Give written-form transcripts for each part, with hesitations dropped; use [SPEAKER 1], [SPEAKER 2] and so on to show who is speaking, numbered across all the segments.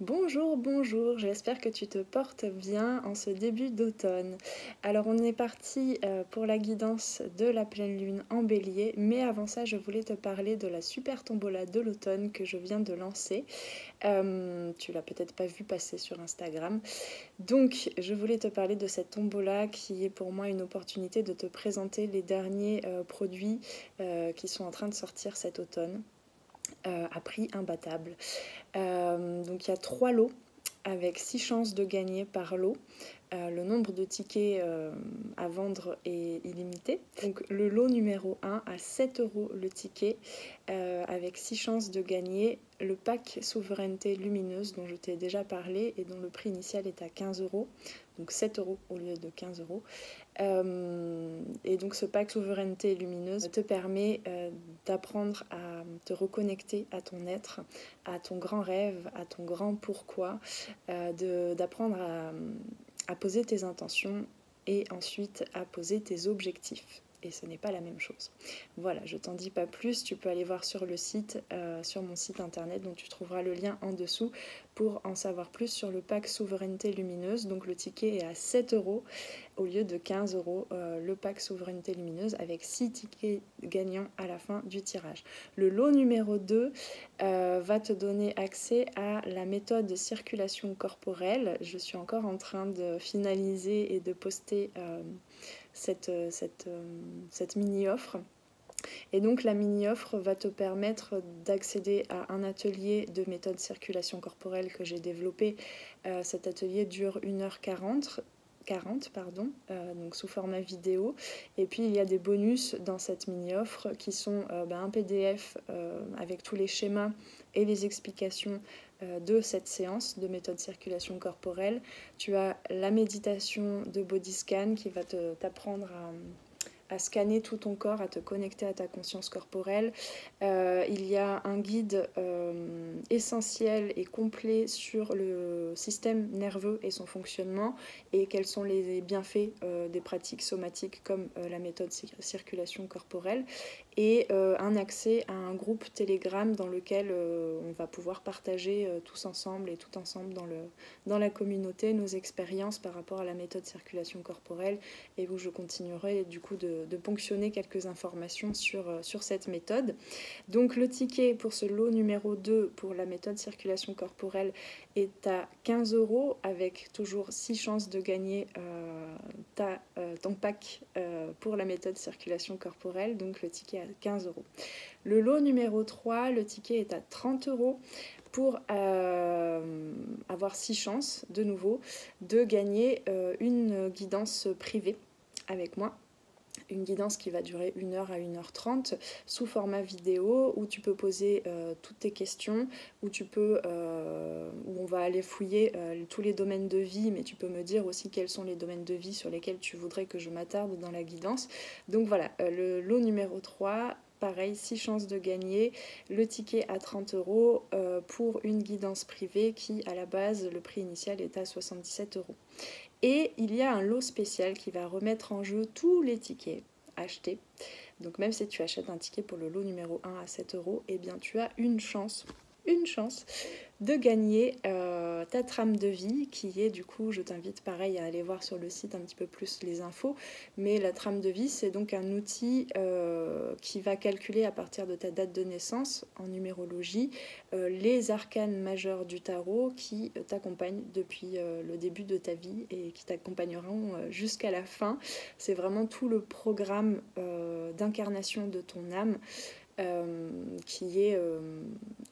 [SPEAKER 1] Bonjour, bonjour, j'espère que tu te portes bien en ce début d'automne. Alors on est parti pour la guidance de la pleine lune en bélier, mais avant ça je voulais te parler de la super tombola de l'automne que je viens de lancer. Tu l'as peut-être pas vu passer sur Instagram. Donc je voulais te parler de cette tombola qui est pour moi une opportunité de te présenter les derniers produits qui sont en train de sortir cet automne à prix imbattable. Donc il y a 3 lots avec 6 chances de gagner par lot. Le nombre de tickets à vendre est illimité. Donc le lot numéro 1 à 7 euros le ticket avec 6 chances de gagner le pack Souveraineté Lumineuse dont je t'ai déjà parlé et dont le prix initial est à 15 euros. Donc 7 euros au lieu de 15 euros. Et donc ce pack Souveraineté Lumineuse te permet d'apprendre à te reconnecter à ton être, à ton grand rêve, à ton grand pourquoi, d'apprendre à poser tes intentions et ensuite à poser tes objectifs. Et ce n'est pas la même chose. Voilà, je t'en dis pas plus, tu peux aller voir sur le site, sur mon site internet, dont tu trouveras le lien en dessous pour en savoir plus sur le pack Souveraineté Lumineuse. Donc le ticket est à 7 euros au lieu de 15 euros le pack Souveraineté Lumineuse avec 6 tickets gagnants à la fin du tirage. Le lot numéro 2 va te donner accès à la méthode de circulation corporelle. Je suis encore en train de finaliser et de poster cette mini-offre. Et donc la mini-offre va te permettre d'accéder à un atelier de méthode circulation corporelle que j'ai développé. Cet atelier dure 1h40. Donc sous format vidéo. Et puis il y a des bonus dans cette mini-offre qui sont un PDF avec tous les schémas et les explications de cette séance de méthode circulation corporelle. Tu as la méditation de body scan qui va t'apprendre à scanner tout ton corps, à te connecter à ta conscience corporelle. Il y a un guide essentiel et complet sur le système nerveux et son fonctionnement et quels sont les bienfaits des pratiques somatiques comme la méthode circulation corporelle et un accès à un groupe Telegram dans lequel on va pouvoir partager tous ensemble et tout ensemble dans la communauté nos expériences par rapport à la méthode circulation corporelle et où je continuerai du coup de ponctionner quelques informations sur cette méthode. Donc le ticket pour ce lot numéro 2 pour la méthode circulation corporelle est à 15 euros avec toujours 6 chances de gagner ton pack pour la méthode circulation corporelle, donc le ticket à 15 euros. Le lot numéro 3, le ticket est à 30 euros pour avoir 6 chances de nouveau de gagner une guidance privée avec moi. Une guidance qui va durer 1h à 1h30 sous format vidéo où tu peux poser toutes tes questions, où on va aller fouiller tous les domaines de vie, mais tu peux me dire aussi quels sont les domaines de vie sur lesquels tu voudrais que je m'attarde dans la guidance. Donc voilà, le lot numéro 3, pareil, 6 chances de gagner, le ticket à 30 euros pour une guidance privée qui, à la base, le prix initial est à 77 euros. Et il y a un lot spécial qui va remettre en jeu tous les tickets achetés. Donc même si tu achètes un ticket pour le lot numéro 1 à 7 euros, eh bien tu as une chance de gagner ta trame de vie qui est du coup, je t'invite pareil à aller voir sur le site un petit peu plus les infos, mais la trame de vie c'est donc un outil qui va calculer à partir de ta date de naissance en numérologie les arcanes majeurs du tarot qui t'accompagnent depuis le début de ta vie et qui t'accompagneront jusqu'à la fin. C'est vraiment tout le programme d'incarnation de ton âme qui est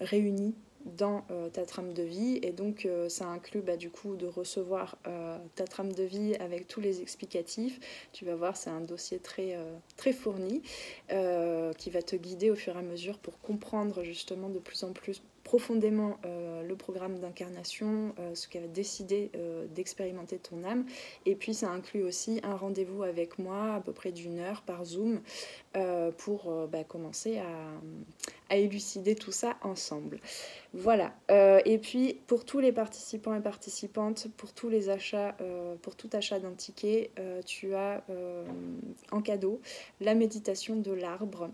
[SPEAKER 1] réunie dans ta trame de vie et donc ça inclut du coup de recevoir ta trame de vie avec tous les explicatifs. Tu vas voir, c'est un dossier très fourni qui va te guider au fur et à mesure pour comprendre justement de plus en plus profondément le programme d'incarnation, ce qu'elle a décidé d'expérimenter ton âme. Et puis ça inclut aussi un rendez-vous avec moi à peu près d'1 heure par Zoom pour commencer à élucider tout ça ensemble. Voilà. Et puis pour tous les participants et participantes, pour tous les achats, pour tout achat d'un ticket, tu as en cadeau la méditation de l'arbre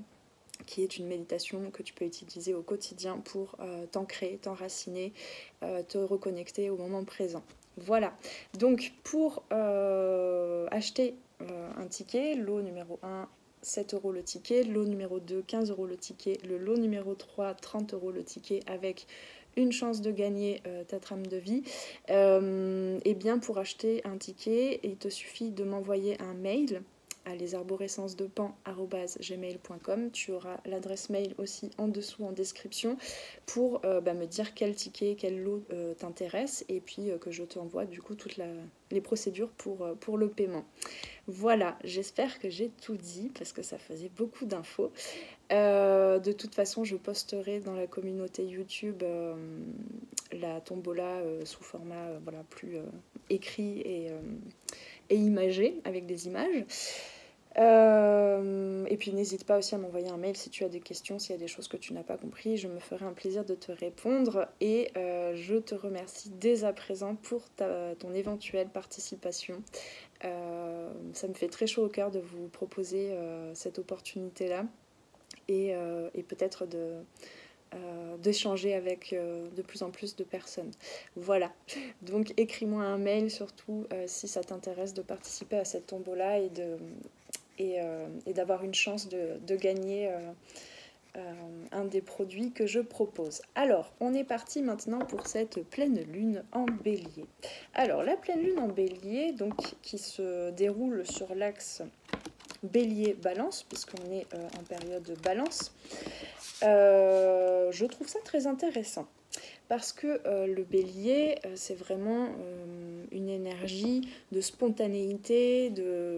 [SPEAKER 1] qui est une méditation que tu peux utiliser au quotidien pour t'ancrer, t'enraciner, te reconnecter au moment présent. Voilà, donc pour acheter un ticket, lot numéro 1, 7 € le ticket, lot numéro 2, 15 € le ticket, le lot numéro 3, 30 € le ticket avec une chance de gagner ta trame de vie, et bien pour acheter un ticket, il te suffit de m'envoyer un mail à lesarborescencedepan@gmail.com. Tu auras l'adresse mail aussi en dessous en description pour me dire quel ticket, quel lot t'intéresse et puis que je t'envoie du coup toutes les procédures pour le paiement. Voilà, j'espère que j'ai tout dit parce que ça faisait beaucoup d'infos. De toute façon, je posterai dans la communauté YouTube la tombola sous format voilà, plus écrit et imagé avec des images. Et puis n'hésite pas aussi à m'envoyer un mail si tu as des questions, s'il y a des choses que tu n'as pas compris, je me ferai un plaisir de te répondre et je te remercie dès à présent pour ton éventuelle participation. Ça me fait très chaud au cœur de vous proposer cette opportunité-là et peut-être d'échanger avec de plus en plus de personnes. Voilà, donc écris-moi un mail surtout si ça t'intéresse de participer à cette tombola et d'avoir une chance de gagner un des produits que je propose. Alors, on est parti maintenant pour cette pleine lune en bélier. Alors, la pleine lune en bélier, donc, qui se déroule sur l'axe bélier-balance, puisqu'on est en période de balance, je trouve ça très intéressant. Parce que le bélier, c'est vraiment une énergie de spontanéité,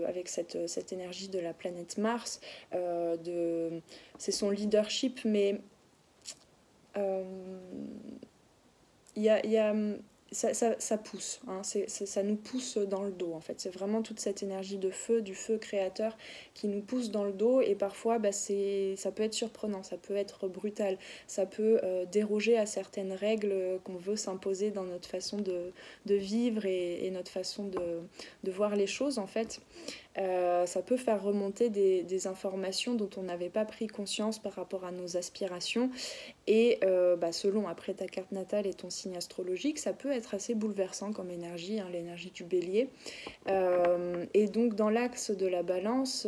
[SPEAKER 1] avec cette énergie de la planète Mars. C'est son leadership, mais ça pousse, hein, ça nous pousse dans le dos en fait. C'est vraiment toute cette énergie de feu, du feu créateur qui nous pousse dans le dos et parfois ça peut être surprenant, ça peut être brutal, ça peut déroger à certaines règles qu'on veut s'imposer dans notre façon de vivre et notre façon de voir les choses en fait. Ça peut faire remonter des informations dont on n'avait pas pris conscience par rapport à nos aspirations et selon après ta carte natale et ton signe astrologique, ça peut être assez bouleversant comme énergie, hein, l'énergie du bélier. Et donc dans l'axe de la balance,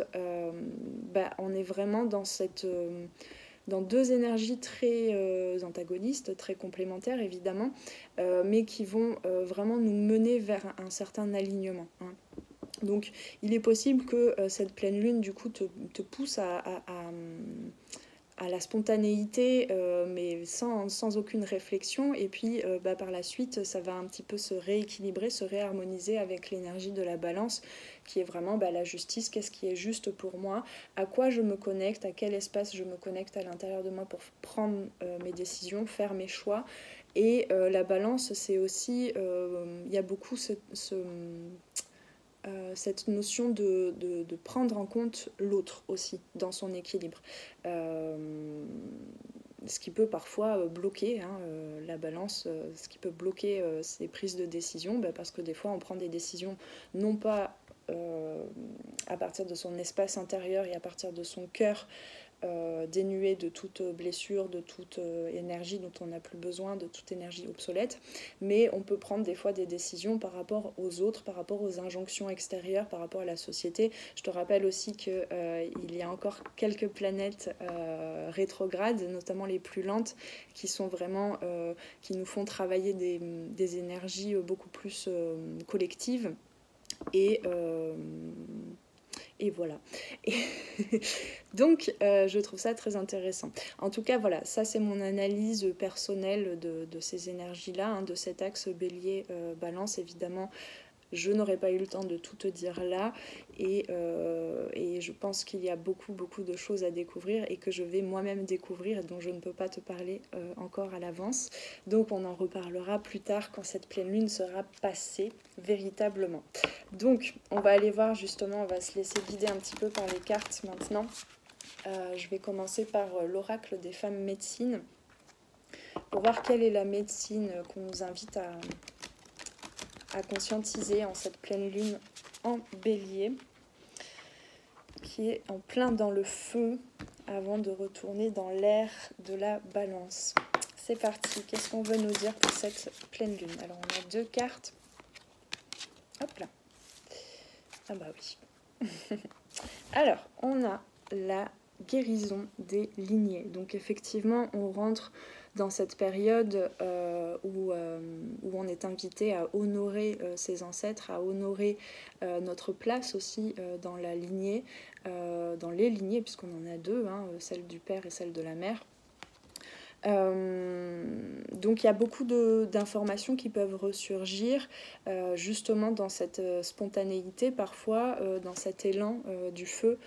[SPEAKER 1] on est vraiment dans deux énergies très antagonistes, très complémentaires évidemment, mais qui vont vraiment nous mener vers un certain alignement, hein. Donc il est possible que cette pleine lune du coup te pousse à la spontanéité, mais sans aucune réflexion. Et puis par la suite, ça va un petit peu se rééquilibrer, se réharmoniser avec l'énergie de la balance, qui est vraiment la justice, qu'est-ce qui est juste pour moi, à quoi je me connecte, à quel espace je me connecte à l'intérieur de moi pour prendre mes décisions, faire mes choix. Et la balance, c'est aussi, il y a beaucoup cette notion de prendre en compte l'autre aussi dans son équilibre. Ce qui peut parfois bloquer, hein, la balance, ce qui peut bloquer ces prises de décision, parce que des fois on prend des décisions non pas à partir de son espace intérieur et à partir de son cœur, dénué de toute blessure, de toute énergie dont on n'a plus besoin, de toute énergie obsolète, mais on peut prendre des fois des décisions par rapport aux autres, par rapport aux injonctions extérieures, par rapport à la société. Je te rappelle aussi qu'il y a encore quelques planètes rétrogrades, notamment les plus lentes, qui sont vraiment, qui nous font travailler des énergies beaucoup plus collectives et voilà. Et donc, je trouve ça très intéressant. En tout cas, voilà, ça c'est mon analyse personnelle de ces énergies-là, hein, de cet axe bélier-balance. Évidemment, je n'aurais pas eu le temps de tout te dire là et je pense qu'il y a beaucoup de choses à découvrir et que je vais moi-même découvrir et dont je ne peux pas te parler encore à l'avance. Donc on en reparlera plus tard quand cette pleine lune sera passée véritablement. Donc on va aller voir justement, on va se laisser guider un petit peu par les cartes maintenant. Je vais commencer par l'oracle des femmes médecines pour voir quelle est la médecine qu'on nous invite à conscientiser en cette pleine lune en bélier, qui est en plein dans le feu, avant de retourner dans l'ère de la balance. C'est parti, qu'est-ce qu'on veut nous dire pour cette pleine lune? Alors on a 2 cartes. Hop là. Ah bah oui. Alors, on a la guérison des lignées. Donc effectivement, on rentre dans cette période où on est invité à honorer ses ancêtres, à honorer notre place aussi dans la lignée, dans les lignées, puisqu'on en a 2, hein, celle du père et celle de la mère. Donc il y a beaucoup d'informations qui peuvent ressurgir justement dans cette spontanéité parfois, dans cet élan du feu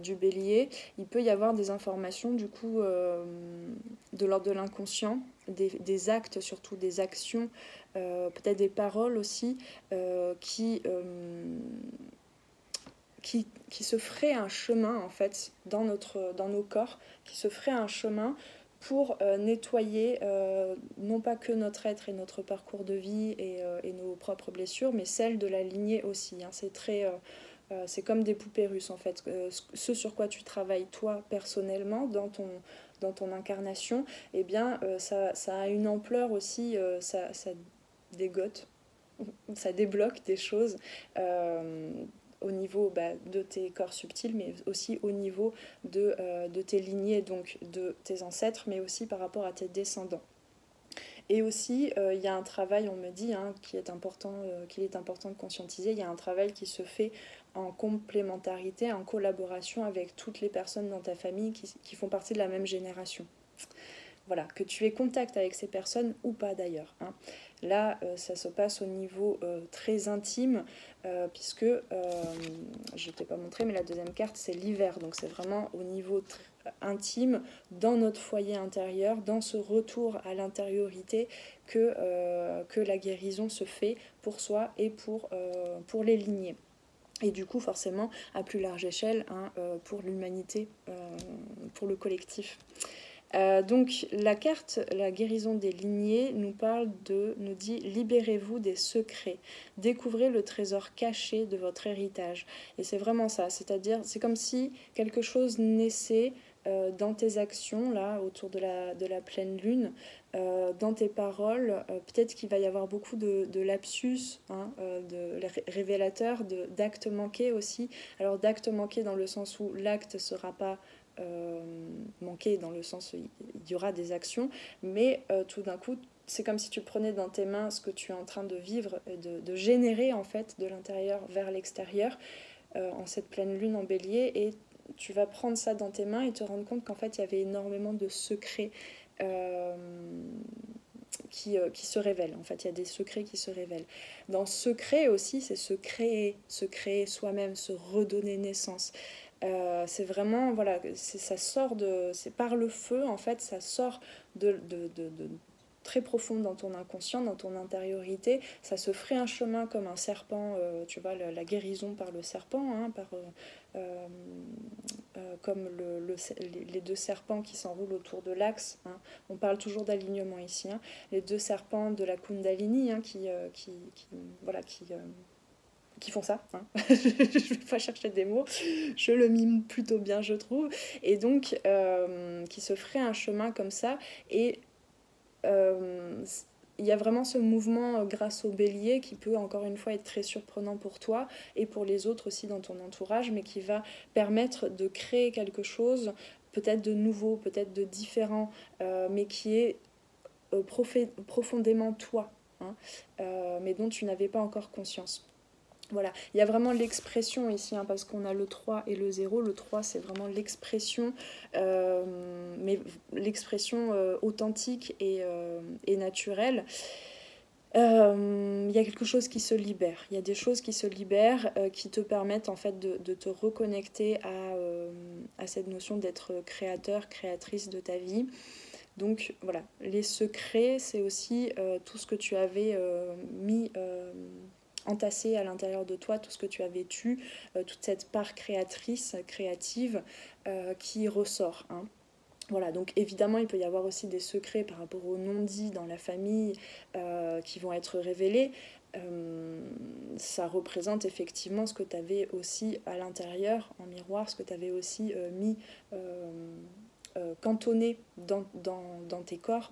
[SPEAKER 1] du bélier. Il peut y avoir des informations du coup de l'ordre de l'inconscient, des actes, surtout des actions, peut-être des paroles aussi qui se feraient un chemin en fait dans nos corps, qui se feraient un chemin pour nettoyer non pas que notre être et notre parcours de vie et nos propres blessures, mais celles de la lignée aussi. Hein. C'est comme des poupées russes en fait. Ce sur quoi tu travailles toi personnellement dans ton incarnation, eh bien ça a une ampleur aussi, ça dégote, ça débloque des choses. Au niveau de tes corps subtils, mais aussi au niveau de tes lignées, donc de tes ancêtres, mais aussi par rapport à tes descendants. Et aussi, il y a un travail, on me dit, hein, qu'il est important de conscientiser, il y a un travail qui se fait en complémentarité, en collaboration avec toutes les personnes dans ta famille qui font partie de la même génération. Voilà, que tu aies contact avec ces personnes ou pas d'ailleurs. Hein. Là, ça se passe au niveau très intime, puisque, je ne t'ai pas montré, mais la deuxième carte, c'est l'hiver. Donc c'est vraiment au niveau intime, dans notre foyer intérieur, dans ce retour à l'intériorité que la guérison se fait pour soi et pour les lignées. Et du coup, forcément, à plus large échelle, hein, pour l'humanité, pour le collectif. Donc la carte, la guérison des lignées, nous dit libérez-vous des secrets, découvrez le trésor caché de votre héritage. Et c'est vraiment ça, c'est-à-dire c'est comme si quelque chose naissait dans tes actions là autour de la pleine lune, dans tes paroles. Peut-être qu'il va y avoir beaucoup de lapsus, hein, de révélateurs, d'actes manqués aussi. Alors d'actes manqués dans le sens où l'acte ne sera pas manquer dans le sens où il y aura des actions, mais tout d'un coup, c'est comme si tu prenais dans tes mains ce que tu es en train de vivre et de générer en fait de l'intérieur vers l'extérieur en cette pleine lune en bélier, et tu vas prendre ça dans tes mains et te rendre compte qu'en fait il y avait énormément de secrets qui se révèlent. En fait, il y a des secrets qui se révèlent. Dans secret aussi, c'est se créer soi-même, se redonner naissance. C'est vraiment, voilà, ça sort c'est par le feu, en fait, ça sort de très profond dans ton inconscient, dans ton intériorité. Ça se ferait un chemin comme un serpent, tu vois, la guérison par le serpent, hein, comme les 2 serpents qui s'enroulent autour de l'axe. Hein. On parle toujours d'alignement ici. Hein. Les 2 serpents de la Kundalini, hein, qui font ça. Hein. Je ne vais pas chercher des mots, je le mime plutôt bien, je trouve. Et donc, qui se ferait un chemin comme ça. Et il y a vraiment ce mouvement grâce au bélier qui peut encore une fois être très surprenant pour toi et pour les autres aussi dans ton entourage, mais qui va permettre de créer quelque chose, peut-être de nouveau, peut-être de différent, mais qui est profondément toi, hein, mais dont tu n'avais pas encore conscience. Voilà, il y a vraiment l'expression ici, hein, parce qu'on a le 3 et le 0. Le 3, c'est vraiment l'expression, mais l'expression authentique et naturelle. Il y a quelque chose qui se libère. Il y a des choses qui se libèrent, qui te permettent en fait de te reconnecter à cette notion d'être créateur, créatrice de ta vie. Donc voilà, les secrets, c'est aussi tout ce que tu avais mis... entassé à l'intérieur de toi, tout ce que tu as vécu, toute cette part créative qui ressort. Hein. Voilà, donc évidemment, il peut y avoir aussi des secrets par rapport aux non-dits dans la famille qui vont être révélés. ça représente effectivement ce que tu avais aussi à l'intérieur, en miroir, ce que tu avais aussi mis, cantonné dans tes corps.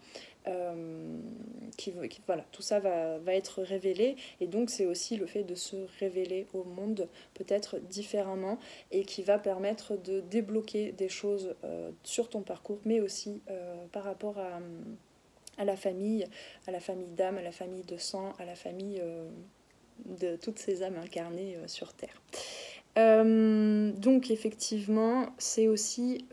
[SPEAKER 1] Voilà, tout ça va être révélé, et donc c'est aussi le fait de se révéler au monde peut-être différemment, et qui va permettre de débloquer des choses sur ton parcours, mais aussi par rapport à la famille d'âme, à la famille de sang, à la famille de toutes ces âmes incarnées sur Terre. Donc effectivement, c'est aussi...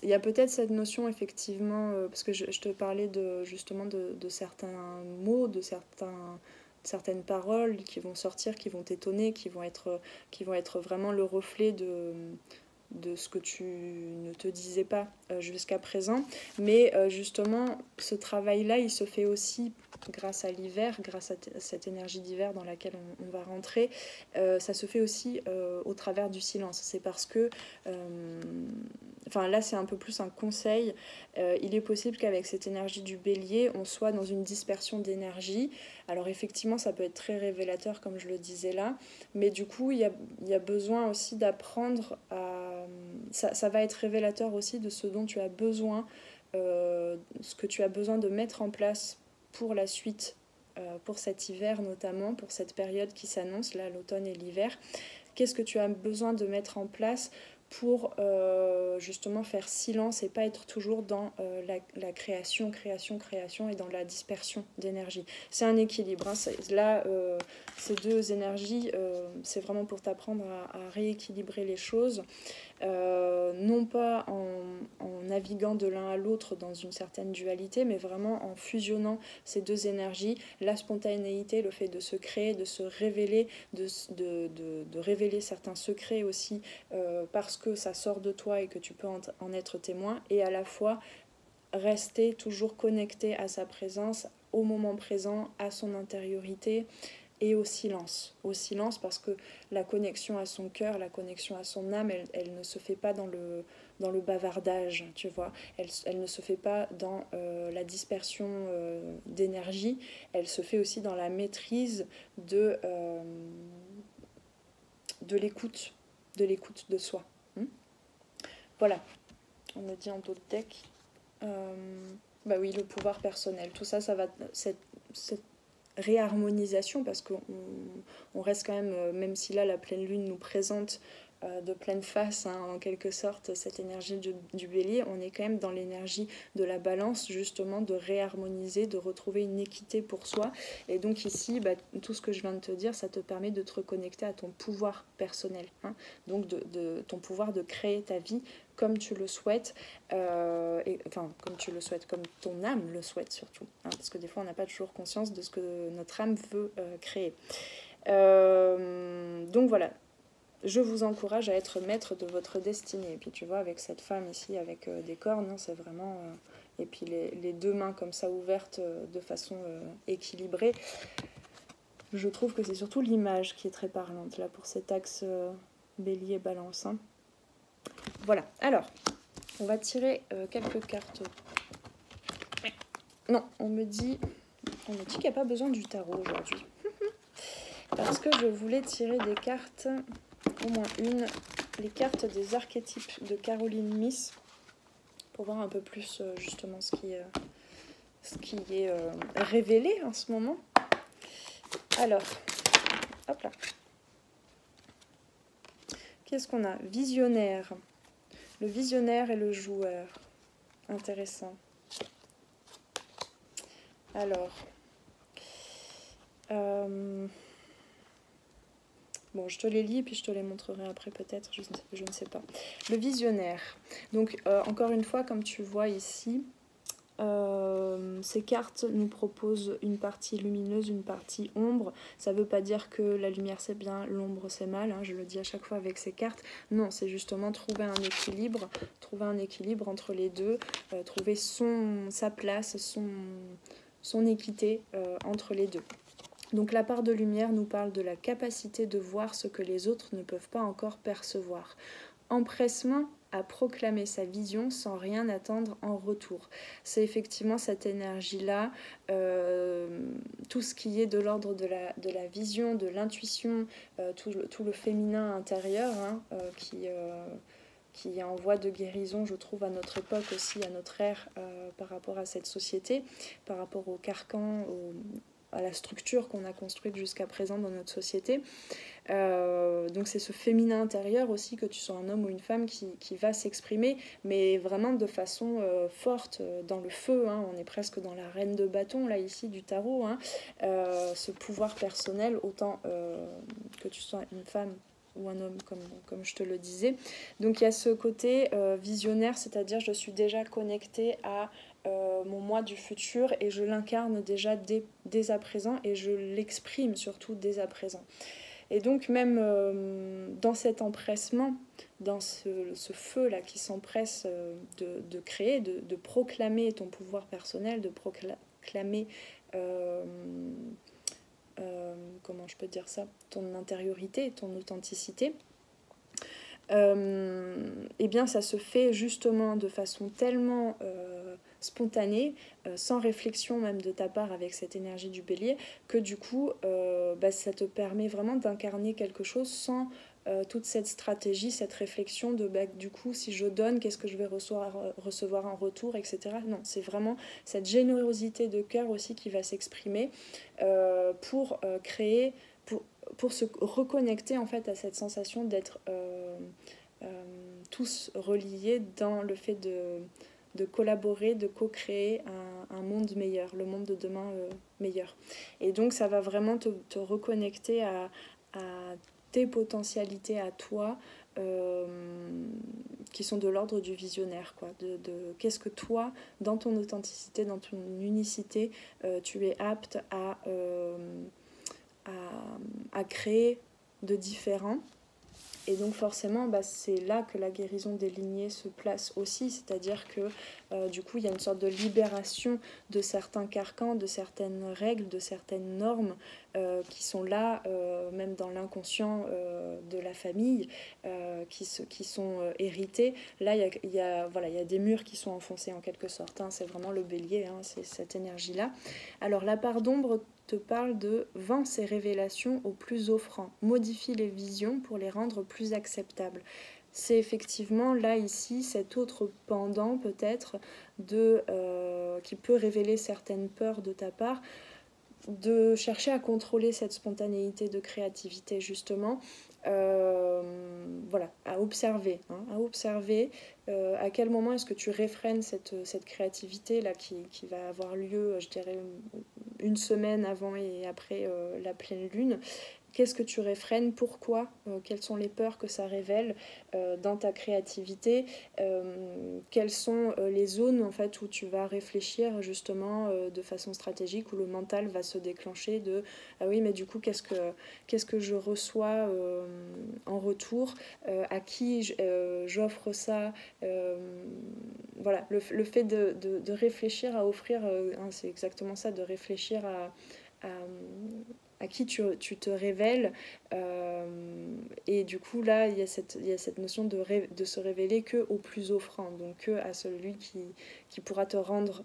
[SPEAKER 1] il y a peut-être cette notion, effectivement, parce que je te parlais justement de certains mots, de certaines paroles qui vont sortir, qui vont t'étonner, qui vont être vraiment le reflet de ce que tu ne te disais pas jusqu'à présent. Mais justement, ce travail-là, il se fait aussi grâce à l'hiver, grâce à cette énergie d'hiver dans laquelle on va rentrer. Ça se fait aussi au travers du silence. C'est parce que... Enfin, là, c'est un peu plus un conseil. Il est possible qu'avec cette énergie du bélier, on soit dans une dispersion d'énergie. Alors effectivement, ça peut être très révélateur, comme je le disais là. Mais du coup, il y a besoin aussi d'apprendre à... Ça va être révélateur aussi de ce dont tu as besoin, ce que tu as besoin de mettre en place pour la suite, pour cet hiver notamment, pour cette période qui s'annonce, là, l'automne et l'hiver. Qu'est-ce que tu as besoin de mettre en place pour justement faire silence et pas être toujours dans la création et dans la dispersion d'énergie. C'est un équilibre. Hein. Là, ces deux énergies, c'est vraiment pour t'apprendre à rééquilibrer les choses. Non pas en naviguant de l'un à l'autre dans une certaine dualité, mais vraiment en fusionnant ces deux énergies, la spontanéité, le fait de se créer, de se révéler, de révéler certains secrets aussi, parce que ça sort de toi et que tu peux en être témoin, et à la fois rester toujours connecté à sa présence, au moment présent, à son intériorité, et au silence parce que la connexion à son cœur, la connexion à son âme, elle ne se fait pas dans le bavardage, tu vois, elle ne se fait pas dans la dispersion d'énergie, elle se fait aussi dans la maîtrise de l'écoute de soi. Voilà, on me dit en d'autres decks. Bah oui, le pouvoir personnel, tout ça, ça va... cette réharmonisation, parce qu'on reste quand même si là la pleine lune nous présente de pleine face, hein, en quelque sorte, cette énergie du bélier, on est quand même dans l'énergie de la balance, justement, de réharmoniser, de retrouver une équité pour soi. Et donc ici, bah, tout ce que je viens de te dire, ça te permet de te reconnecter à ton pouvoir personnel, hein, donc de ton pouvoir de créer ta vie comme tu le souhaites, comme tu le souhaites, comme ton âme le souhaite surtout, hein, parce que des fois on n'a pas toujours conscience de ce que notre âme veut créer. Donc voilà, je vous encourage à être maître de votre destinée. Et puis tu vois, avec cette femme ici, avec des cornes, hein, c'est vraiment... et puis les deux mains comme ça ouvertes de façon équilibrée. Je trouve que c'est surtout l'image qui est très parlante, là, pour cet axe bélier-balance. Hein. Voilà, alors, on va tirer quelques cartes. Non, on me dit qu'il n'y a pas besoin du tarot aujourd'hui. Parce que je voulais tirer des cartes... au moins une, les cartes des archétypes de Caroline Myss, pour voir un peu plus justement ce qui est révélé en ce moment. Alors, hop là. Qu'est-ce qu'on a? Visionnaire. Le visionnaire et le joueur. Intéressant. Alors... Bon, je te les lis, puis je te les montrerai après peut-être, je ne sais pas. Le visionnaire. Donc, encore une fois, comme tu vois ici, ces cartes nous proposent une partie lumineuse, une partie ombre. Ça ne veut pas dire que la lumière c'est bien, l'ombre c'est mal, hein, je le dis à chaque fois avec ces cartes. Non, c'est justement trouver un équilibre entre les deux, trouver sa place, son équité entre les deux. Donc la part de lumière nous parle de la capacité de voir ce que les autres ne peuvent pas encore percevoir. Empressement à proclamer sa vision sans rien attendre en retour. C'est effectivement cette énergie-là, tout ce qui est de l'ordre de la vision, de l'intuition, tout le féminin intérieur, hein, qui est en voie de guérison, je trouve, à notre époque aussi, à notre ère, par rapport à cette société, par rapport au carcan, à la structure qu'on a construite jusqu'à présent dans notre société. Donc c'est ce féminin intérieur aussi, que tu sois un homme ou une femme, qui va s'exprimer, mais vraiment de façon forte, dans le feu, hein. On est presque dans la reine de bâton, là, ici, du tarot, hein. Ce pouvoir personnel, autant que tu sois une femme ou un homme, comme je te le disais. Donc il y a ce côté visionnaire, c'est-à-dire je suis déjà connectée à mon moi du futur et je l'incarne déjà dès à présent et je l'exprime surtout dès à présent. Et donc même dans cet empressement, dans ce feu-là qui s'empresse de créer, de proclamer ton pouvoir personnel, de proclamer... comment je peux dire ça, ton intériorité, ton authenticité, eh bien ça se fait justement de façon tellement spontanée, sans réflexion même de ta part avec cette énergie du bélier, que du coup ça te permet vraiment d'incarner quelque chose sans toute cette stratégie, cette réflexion de du coup si je donne, qu'est-ce que je vais recevoir en retour, etc. Non, c'est vraiment cette générosité de cœur aussi qui va s'exprimer pour créer, pour se reconnecter en fait à cette sensation d'être tous reliés dans le fait de collaborer, de co-créer un monde meilleur, le monde de demain meilleur. Et donc ça va vraiment te reconnecter à tes potentialités à toi, qui sont de l'ordre du visionnaire, quoi. Qu'est-ce que toi, dans ton authenticité, dans ton unicité, tu es apte à créer de différents. Et donc forcément, c'est là que la guérison des lignées se place aussi, c'est-à-dire que du coup, il y a une sorte de libération de certains carcans, de certaines règles, de certaines normes qui sont là, même dans l'inconscient de la famille, qui sont héritées. Là, il y a des murs qui sont enfoncés en quelque sorte, hein. C'est vraiment le bélier, hein, c'est cette énergie-là. Alors la part d'ombre te parle de vends ces révélations aux plus offrants, modifie les visions pour les rendre plus acceptables. C'est effectivement là, ici, cet autre pendant peut-être qui peut révéler certaines peurs de ta part, de chercher à contrôler cette spontanéité de créativité justement, à observer, hein, à quel moment est-ce que tu réfrènes cette créativité là qui va avoir lieu, je dirais, une semaine avant et après la pleine lune. Qu'est-ce que tu réfrènes? Pourquoi? Quelles sont les peurs que ça révèle dans ta créativité? Quelles sont les zones en fait où tu vas réfléchir justement de façon stratégique, où le mental va se déclencher de ah oui, mais du coup qu'est-ce que je reçois en retour, à qui j'offre ça, voilà, le fait de réfléchir à offrir, hein, c'est exactement ça, de réfléchir à qui tu te révèles, et du coup là il y a cette notion de se révéler que au plus offrant, donc que à celui qui pourra te rendre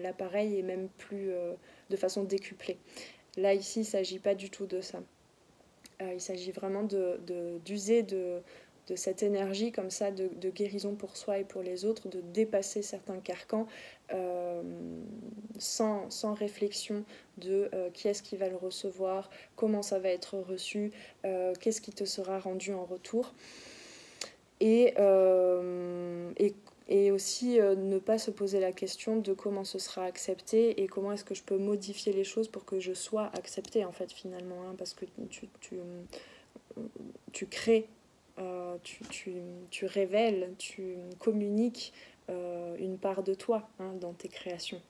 [SPEAKER 1] l'appareil et même plus de façon décuplée. Là ici il ne s'agit pas du tout de ça, il s'agit vraiment d'user de cette énergie comme ça de guérison pour soi et pour les autres, de dépasser certains carcans sans réflexion de qui est-ce qui va le recevoir, comment ça va être reçu, qu'est-ce qui te sera rendu en retour. Et aussi ne pas se poser la question de comment ce sera accepté et comment est-ce que je peux modifier les choses pour que je sois acceptée en fait finalement, hein, parce que tu crées, tu révèles, tu communiques une part de toi, hein, dans tes créations.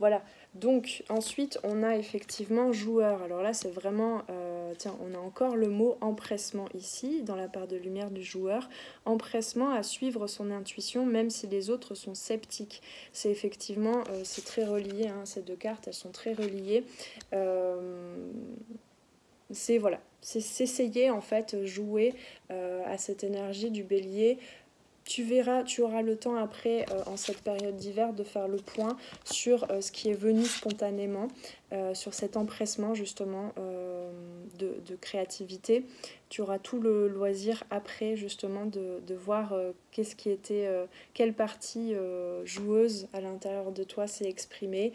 [SPEAKER 1] Voilà, donc ensuite on a effectivement joueur. Alors là c'est vraiment, on a encore le mot empressement ici, dans la part de lumière du joueur. Empressement à suivre son intuition même si les autres sont sceptiques. C'est effectivement, c'est très relié, hein, ces deux cartes, elles sont très reliées. C'est s'essayer en fait, jouer à cette énergie du bélier tu verras, tu auras le temps après, en cette période d'hiver, de faire le point sur ce qui est venu spontanément, sur cet empressement justement de créativité. Tu auras tout le loisir après justement de voir qu'est-ce qui était, quelle partie joueuse à l'intérieur de toi s'est exprimée,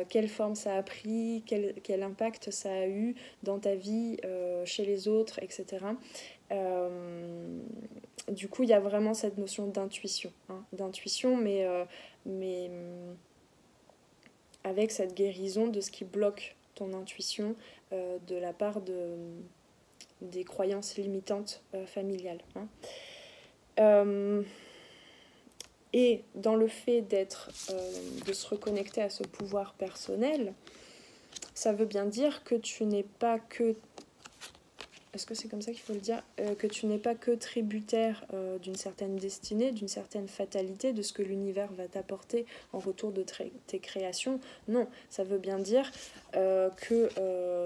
[SPEAKER 1] quelle forme ça a pris, quel impact ça a eu dans ta vie, chez les autres, etc. Du coup, il y a vraiment cette notion d'intuition, hein, d'intuition, mais avec cette guérison de ce qui bloque ton intuition de la part des croyances limitantes familiales. Hein. Et dans le fait de se reconnecter à ce pouvoir personnel, ça veut bien dire que tu n'es pas que... Est-ce que c'est comme ça qu'il faut le dire, que tu n'es pas que tributaire d'une certaine destinée, d'une certaine fatalité, de ce que l'univers va t'apporter en retour de tes créations. Non, ça veut bien dire que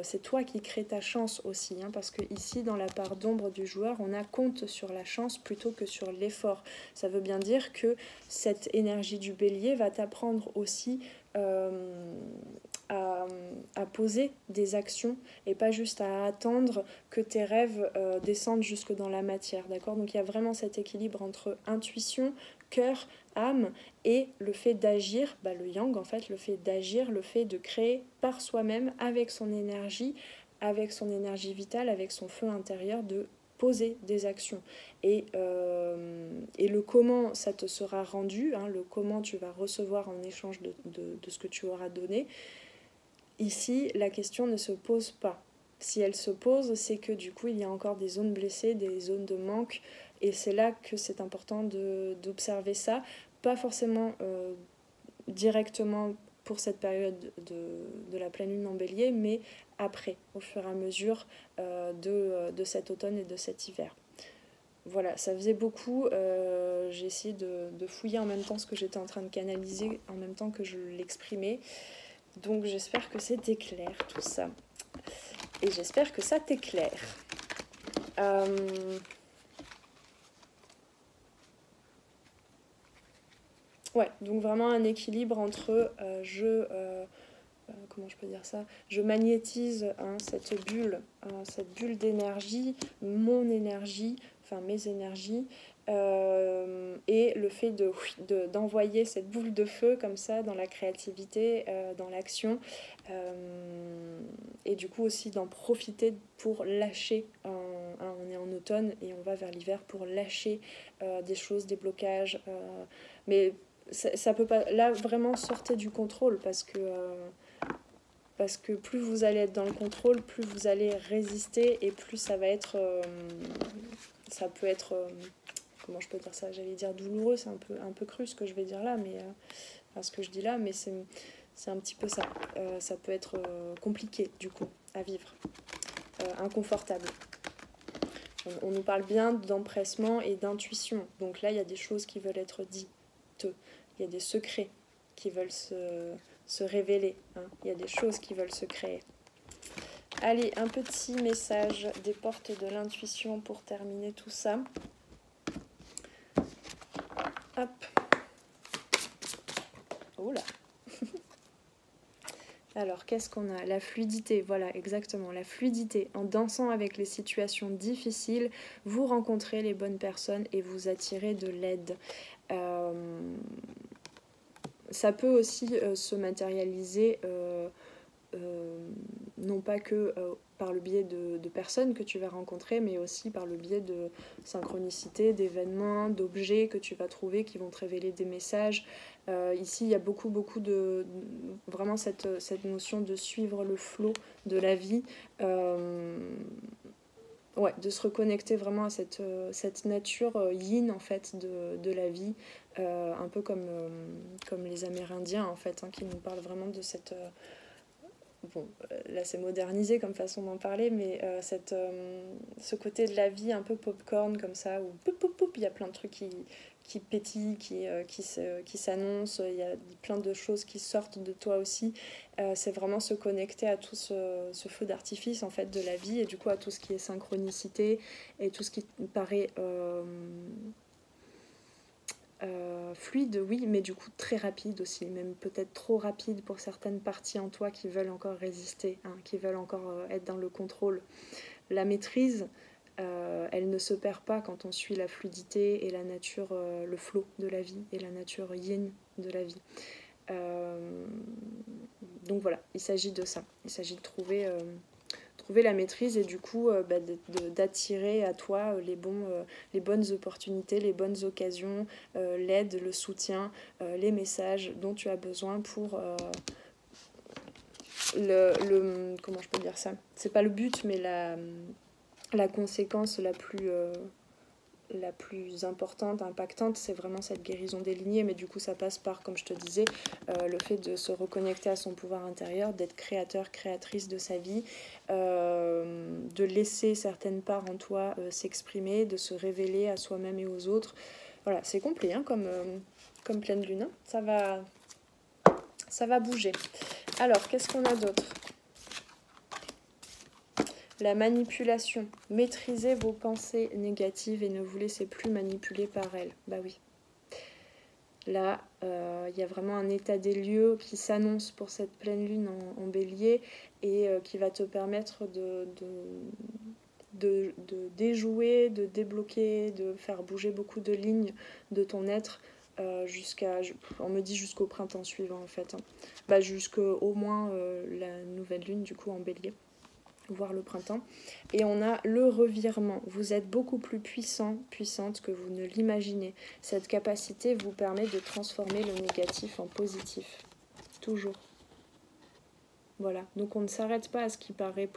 [SPEAKER 1] c'est toi qui crées ta chance aussi, hein, parce que ici, dans la part d'ombre du joueur, on a compte sur la chance plutôt que sur l'effort. Ça veut bien dire que cette énergie du bélier va t'apprendre aussi à poser des actions et pas juste à attendre que tes rêves descendent jusque dans la matière, d'accord? Donc il y a vraiment cet équilibre entre intuition, cœur, âme et le fait d'agir, le yang en fait, le fait d'agir, le fait de créer par soi-même avec son énergie vitale, avec son feu intérieur, de poser des actions. Et le comment ça te sera rendu, hein, le comment tu vas recevoir en échange de ce que tu auras donné. Ici, la question ne se pose pas. Si elle se pose, c'est que du coup, il y a encore des zones blessées, des zones de manque, et c'est là que c'est important d'observer ça, pas forcément directement pour cette période de la pleine lune en bélier, mais après, au fur et à mesure de cet automne et de cet hiver. Voilà, ça faisait beaucoup, j'ai essayé de fouiller en même temps ce que j'étais en train de canaliser, en même temps que je l'exprimais. Donc j'espère que c'était clair tout ça. Et j'espère que ça t'éclaire. Ouais, donc vraiment un équilibre entre comment je peux dire ça, je magnétise cette bulle d'énergie, mon énergie, enfin mes énergies, et le fait d'envoyer cette boule de feu comme ça dans la créativité, dans l'action, et du coup aussi d'en profiter pour lâcher, on est en automne et on va vers l'hiver, pour lâcher des choses, des blocages, mais ça peut pas, là vraiment sortez du contrôle parce que plus vous allez être dans le contrôle, plus vous allez résister et plus ça va être, ça peut être, comment je peux dire ça, j'allais dire douloureux, c'est un peu cru ce que je vais dire là, mais enfin, ce que je dis là, mais c'est un petit peu ça. Ça peut être compliqué du coup à vivre, inconfortable. On nous parle bien d'empressement et d'intuition, donc là il y a des choses qui veulent être dites, il y a des secrets qui veulent se révéler, hein. Il y a des choses qui veulent se créer. Allez, un petit message des portes de l'intuition pour terminer tout ça. Hop. Oh là. Alors, qu'est-ce qu'on a? La fluidité, voilà, exactement, la fluidité. En dansant avec les situations difficiles, vous rencontrez les bonnes personnes et vous attirez de l'aide. Ça peut aussi se matérialiser, non pas que par le biais de personnes que tu vas rencontrer, mais aussi par le biais de synchronicité, d'événements, d'objets que tu vas trouver qui vont te révéler des messages. Ici, il y a beaucoup de vraiment cette notion de suivre le flot de la vie. Ouais, de se reconnecter vraiment à cette nature yin en fait de la vie, un peu comme les Amérindiens en fait, hein, qui nous parlent vraiment de cette... bon, là c'est modernisé comme façon d'en parler, mais ce côté de la vie un peu popcorn comme ça, où poup, poup, poup, il y a plein de trucs qui pétillent, qui s'annoncent, il y a plein de choses qui sortent de toi aussi. C'est vraiment se connecter à tout ce feu d'artifice en fait de la vie, et du coup à tout ce qui est synchronicité et tout ce qui paraît Fluide, oui, mais du coup très rapide aussi, même peut-être trop rapide pour certaines parties en toi qui veulent encore résister, hein, qui veulent encore être dans le contrôle. La maîtrise, elle ne se perd pas quand on suit la fluidité et la nature, le flot de la vie et la nature yin de la vie. Donc voilà, il s'agit de ça. Il s'agit de trouver la maîtrise et du coup d'attirer à toi les bonnes opportunités, les bonnes occasions, l'aide, le soutien, les messages dont tu as besoin pour comment je peux dire ça, c'est pas le but mais la conséquence la plus importante, impactante, c'est vraiment cette guérison des lignées, mais du coup ça passe par, comme je te disais, le fait de se reconnecter à son pouvoir intérieur, d'être créateur, créatrice de sa vie, de laisser certaines parts en toi s'exprimer, de se révéler à soi-même et aux autres. Voilà, c'est complet hein, comme pleine lune, hein. Ça va bouger. Alors, qu'est-ce qu'on a d'autre ? La manipulation. Maîtrisez vos pensées négatives et ne vous laissez plus manipuler par elles. Bah oui. Là, y a vraiment un état des lieux qui s'annonce pour cette pleine lune en bélier et qui va te permettre de déjouer, de débloquer, de faire bouger beaucoup de lignes de ton être on me dit jusqu'au printemps suivant en fait. Hein. Bah, jusqu'au moins la nouvelle lune du coup en bélier. Voire le printemps. Et on a le revirement. Vous êtes beaucoup plus puissante que vous ne l'imaginez. Cette capacité vous permet de transformer le négatif en positif. Toujours. Voilà. Donc on ne s'arrête pas à ce qui paraît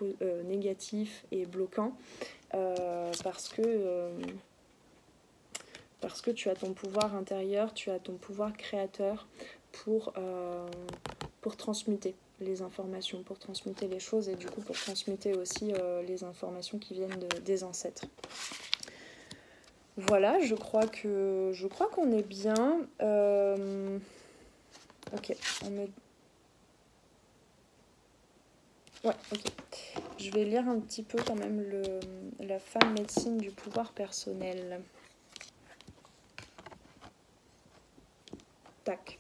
[SPEAKER 1] négatif et bloquant parce que tu as ton pouvoir intérieur, tu as ton pouvoir créateur pour transmuter les informations, pour transmuter les choses et du coup pour transmuter aussi les informations qui viennent des ancêtres. Voilà, je crois qu'on est bien. Ok, ouais, ok. Je vais lire un petit peu quand même la femme médecine du pouvoir personnel. Tac.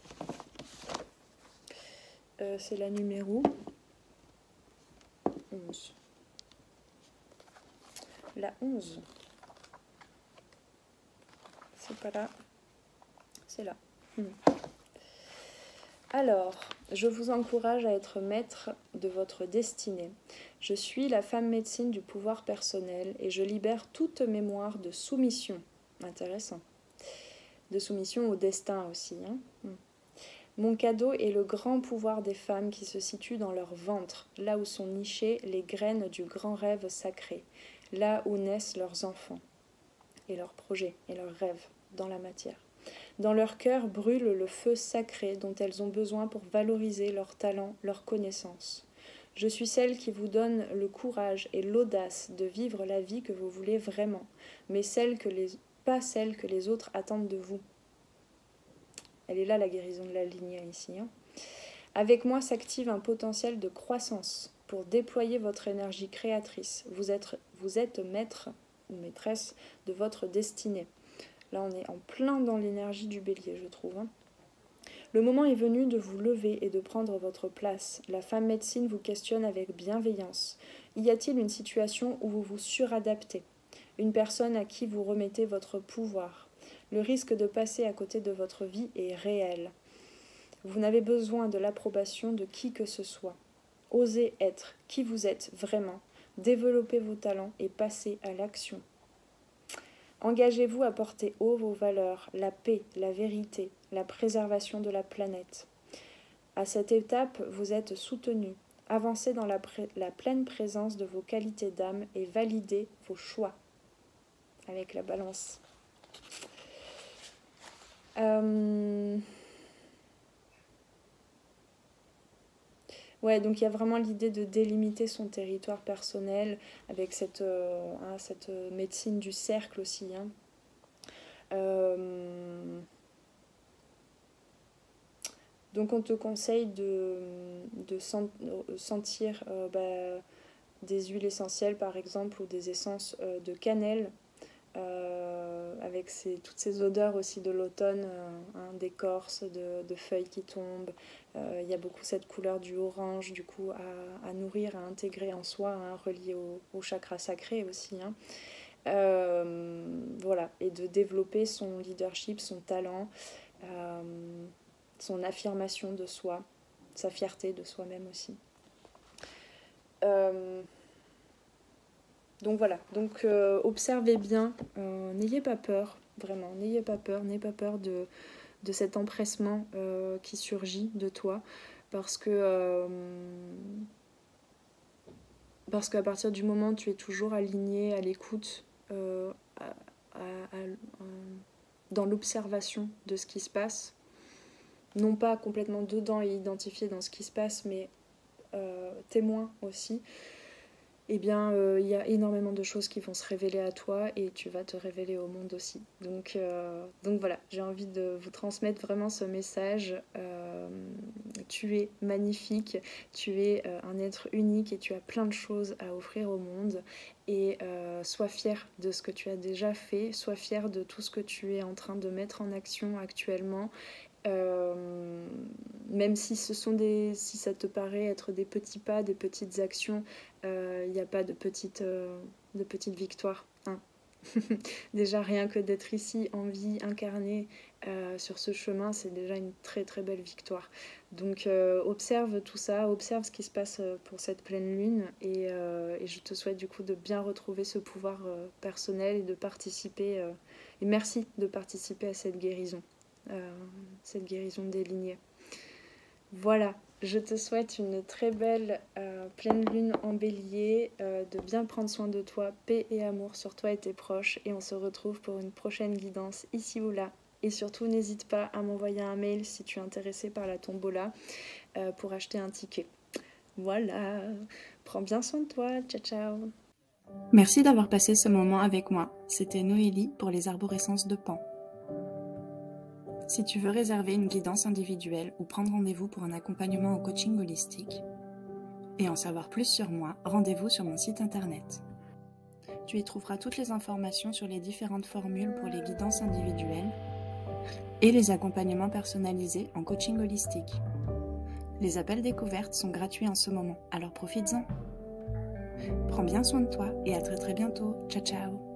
[SPEAKER 1] C'est la numéro 11. La 11. C'est pas là. C'est là. Alors, je vous encourage à être maître de votre destinée. Je suis la femme médecine du pouvoir personnel et je libère toute mémoire de soumission. Intéressant. De soumission au destin aussi. Hein. Mon cadeau est le grand pouvoir des femmes qui se situent dans leur ventre, là où sont nichées les graines du grand rêve sacré, là où naissent leurs enfants, et leurs projets, et leurs rêves, dans la matière. Dans leur cœur brûle le feu sacré dont elles ont besoin pour valoriser leurs talents, leurs connaissances. Je suis celle qui vous donne le courage et l'audace de vivre la vie que vous voulez vraiment, mais pas celle que les autres attendent de vous. Elle est là la guérison de la lignée ici. Hein. Avec moi s'active un potentiel de croissance pour déployer votre énergie créatrice. Vous êtes maître ou maîtresse de votre destinée. Là, on est en plein dans l'énergie du bélier, je trouve. Hein. Le moment est venu de vous lever et de prendre votre place. La femme médecine vous questionne avec bienveillance. Y a-t-il une situation où vous vous suradaptez ? Une personne à qui vous remettez votre pouvoir ? Le risque de passer à côté de votre vie est réel. Vous n'avez besoin de l'approbation de qui que ce soit. Osez être qui vous êtes vraiment. Développez vos talents et passez à l'action. Engagez-vous à porter haut vos valeurs, la paix, la vérité, la préservation de la planète. À cette étape, vous êtes soutenu. Avancez dans la pleine présence de vos qualités d'âme et validez vos choix. Avec la balance. Ouais, donc il y a vraiment l'idée de délimiter son territoire personnel avec cette médecine du cercle aussi. Hein. Donc on te conseille de sentir des huiles essentielles par exemple ou des essences de cannelle avec toutes ces odeurs aussi de l'automne, hein, d'écorce, de feuilles qui tombent. Il y a beaucoup cette couleur du orange, du coup, à nourrir, à intégrer en soi, hein, relié au chakra sacré aussi. Hein. Voilà, et de développer son leadership, son talent, son affirmation de soi, sa fierté de soi-même aussi. Donc voilà, donc observez bien, n'ayez pas peur, vraiment, n'ayez pas peur de cet empressement qui surgit de toi, parce qu'à partir du moment où tu es toujours aligné, à l'écoute, dans l'observation de ce qui se passe, non pas complètement dedans et identifié dans ce qui se passe, mais témoin aussi, eh bien, il y a énormément de choses qui vont se révéler à toi et tu vas te révéler au monde aussi. Donc voilà, j'ai envie de vous transmettre vraiment ce message. Tu es magnifique, tu es un être unique et tu as plein de choses à offrir au monde. Et sois fier de ce que tu as déjà fait, sois fier de tout ce que tu es en train de mettre en action actuellement. Même si si ça te paraît être des petits pas, des petites actions, il n'y a pas de petites victoires. Hein. Déjà rien que d'être ici en vie, incarnée sur ce chemin, c'est déjà une très très belle victoire. Donc observe tout ça, observe ce qui se passe pour cette pleine lune et je te souhaite du coup de bien retrouver ce pouvoir personnel et de participer, et merci de participer à cette guérison des lignées. Voilà, je te souhaite une très belle pleine lune en bélier, de bien prendre soin de toi, paix et amour sur toi et tes proches, et on se retrouve pour une prochaine guidance ici ou là. Et surtout, n'hésite pas à m'envoyer un mail si tu es intéressé par la tombola pour acheter un ticket. Voilà, prends bien soin de toi, ciao ciao.
[SPEAKER 2] Merci d'avoir passé ce moment avec moi. C'était Noélie pour les arborescences de Pan. Si tu veux réserver une guidance individuelle ou prendre rendez-vous pour un accompagnement au coaching holistique et en savoir plus sur moi, rendez-vous sur mon site internet. Tu y trouveras toutes les informations sur les différentes formules pour les guidances individuelles et les accompagnements personnalisés en coaching holistique. Les appels découvertes sont gratuits en ce moment, alors profites-en. Prends bien soin de toi et à très très bientôt. Ciao ciao.